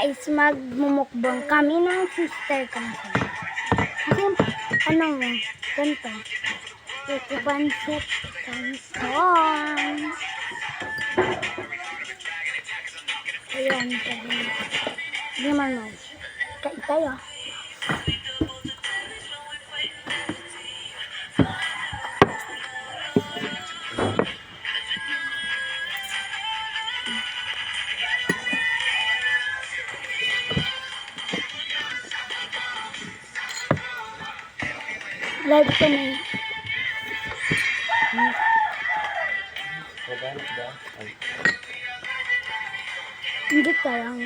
guys, magmumukbang kami ng sister ko. Kasi, ano mo, ganito. Kukupansit, kanson. Ayan, sabi. Hindi naman mo. Kain tayo. Live ko na yun. Hindi ka lang.